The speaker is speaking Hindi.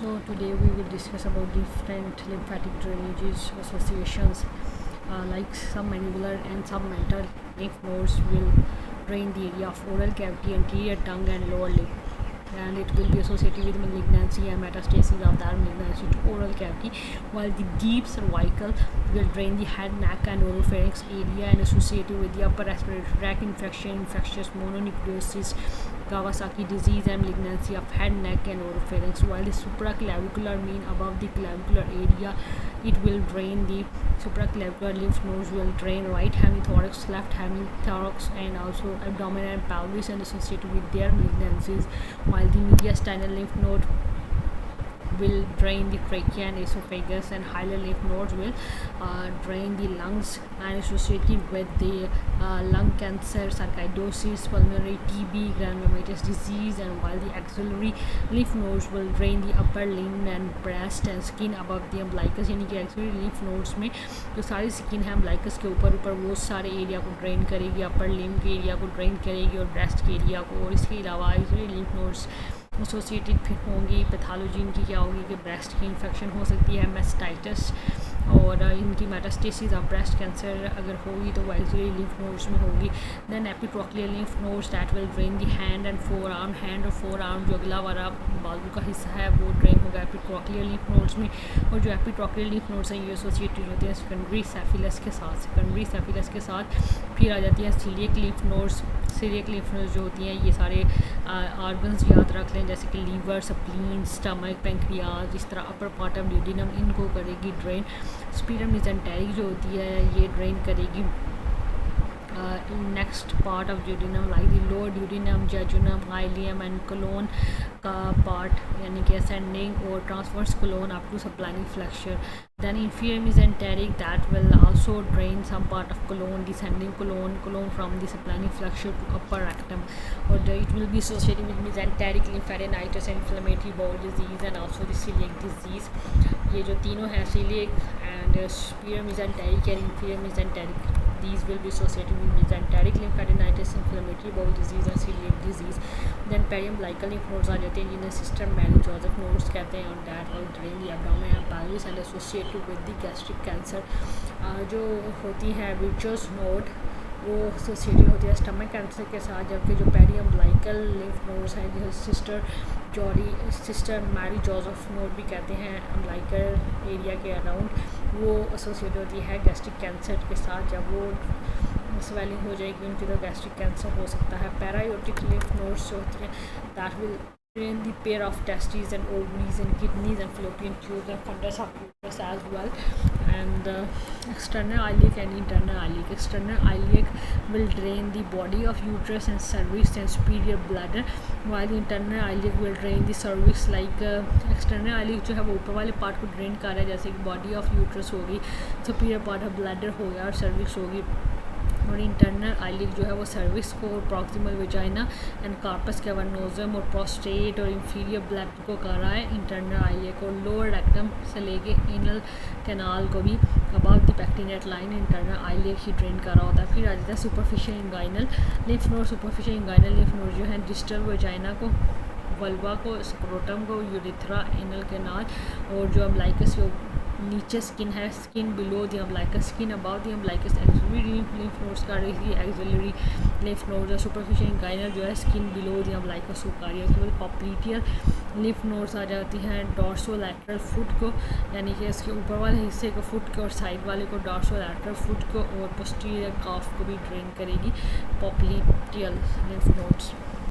So today we will discuss about different lymphatic drainages associations, like some mandibular and some mental lymph nodes will drain the area of oral cavity, anterior tongue and lower lip, and it will be associated with malignancy and metastasis of that malignancy to oral cavity, while the deep cervical will drain the head, neck and oropharynx area and associated with the upper respiratory tract infection, infectious mononucleosis, Kawasaki disease and malignancy of head, neck and oropharynx, while the supraclavicular mean above the clavicular area, it will drain the supraclavicular lymph nodes will drain right hemithorax, left hemithorax and also abdomen and pelvis and associated with their malignancies, while the mediastinal lymph node will drain the trachea and esophagus, and hilar lymph nodes will drain the lungs and associated with the lung cancer, sarcoidosis, pulmonary TB, granulomatous disease, and while the axillary lymph nodes will drain the upper limb and breast and skin above the umbilicus, यानी कि एक्सिलरी lymph nodes में जो सारी स्किन है umbilicus के ऊपर वो सारे एरिया को ड्रेन करेगी, अपर लिम्ब के एरिया को ड्रेन करेगी और ब्रेस्ट के एरिया को, और इसके अलावा एक्सिलरी lymph nodes एसोसिएटेड फिर होंगी। पैथोलॉजी इनकी क्या होगी कि ब्रेस्ट की इन्फेक्शन हो सकती है, मेस्टाइटिस, और इनकी मेटास्टेसिस ऑफ ब्रेस्ट कैंसर अगर होगी तो वो एक्सिलरी लिम्फ नोड्स में होगी। Then epitrochlear lymph nodes that will drain the hand and forearm, hand और फोर आर्म जो अगला वाला बाजू का हिस्सा है वो ड्रेन होगा एपिट्रोक्लियर लिम्फ नोड्स में, और जो एपिट्रोक्लियर लिम्फ नोड्स हैं ये एसोसिएटेड होते हैं सेकेंडरी सेफिलस के साथ। सेकेंडरी सेफिलस के साथ फिर आ जाती हैं coeliac lymph nodes. Coeliac lymph nodes जो होती हैं ये सारे ऑर्गन्स याद रख लें, जैसे कि लीवर, स्प्लीन, स्टमक, पेंक्रियाज, इस तरह अपर पार्ट ऑफ ड्यूडिनम इनको करेगी ड्रेन। स्पीरम मिजेंटेरिक जो होती है ये ड्रेन करेगी next part of duodenum like the lower duodenum, jejunum, ileum and colon का पार्ट, यानी कि असेंडिंग और transverse colon up to splenic flexure. Then inferior mesenteric that will also drain some part of colon, descending colon from the subclinic flexure to upper rectum, or it will be associated with mesenteric lymphadenitis, inflammatory bowel disease and also the celiac disease। ये जो तीनों हैं celiac and superior mesenteric and inferior mesenteric, these will be associated with mesenteric lymphadenitis, inflammatory bowel disease and celiac disease। Then periumbilical lymph nodes आ जाते हैं जिन्हें सिस्टर मैरी जोसेफ नोड्स कहते हैं, और that will drain the abdomen and pelvis and associated with the gastric cancer। जो होती है विचर्स नोड वो एसोसिएटेड होती है स्टमक कैंसर के साथ, जबकि जो पेरियम्बलाइकल लिम्फ नोड्स हैं जिसे सिस्टर मैरी जोसेफ नोड भी कहते हैं अम्बिलिकल एरिया के अराउंड, वो एसोसिएटेड होती है गैस्ट्रिक कैंसर के साथ। जब वो स्वेलिंग हो जाएगी उनकी तो गैस्ट्रिक कैंसर हो सकता है। पैरायोटिक लिम्फ नोड्स जो होती हैं that will drain the pair of testes and ovaries and kidneys and fallopian tubes and fundus of uterus as well, and external iliac and internal iliac. External iliac will drain the body of uterus and cervix and superior bladder, while the internal iliac will drain the cervix like external iliac जो है वो ऊपर वाले पार्ट को ड्रेन कर रहा है, जैसे कि बॉडी ऑफ यूट्रस होगी, सुपीरियर पार्ट ऑफ ब्लैडर हो गया और सर्विक्स होगी, और इंटरनल आइलिक जो है वो सर्विक्स को और proximal vagina and corpus cavernosum और प्रोस्टेट और इंफीरियर ब्लैडर को कर रहा है इंटरनल आइलिक, और लोअर रेक्टम से लेके एनल कैनाल को भी above the pectinate line internal iliac ही ड्रेन कर रहा होता है। फिर आ जाता है superficial inguinal lymph node. Superficial inguinal lymph node जो है डिस्टल वेजाइना को, वल्वा को, स्क्रोटम को, यूरिथ्रा, एनल कैनाल, और जो अम्बिलिकस नीचे स्किन है, skin below the umbilicus, skin above the umbilicus, axillary lymph nodes का रही थी एक्सिलरी लिम्फ नोड्स। और सुपरफिशियल इंगाइनल जो है स्किन बिलो द अम्बिलिकस का रही है। उसके बाद पॉप्लिटियल लिम्फ नोड्स आ जाती हैं डॉर्सोलैटरल फुट को, यानी कि इसके ऊपर वाले हिस्से को फुट को और साइड वाले को डॉर्सोलैटरल फुट को, और पोस्टीरियर काफ को भी ड्रेन करेगी पॉप्लिटियल लिम्फ नोड्स।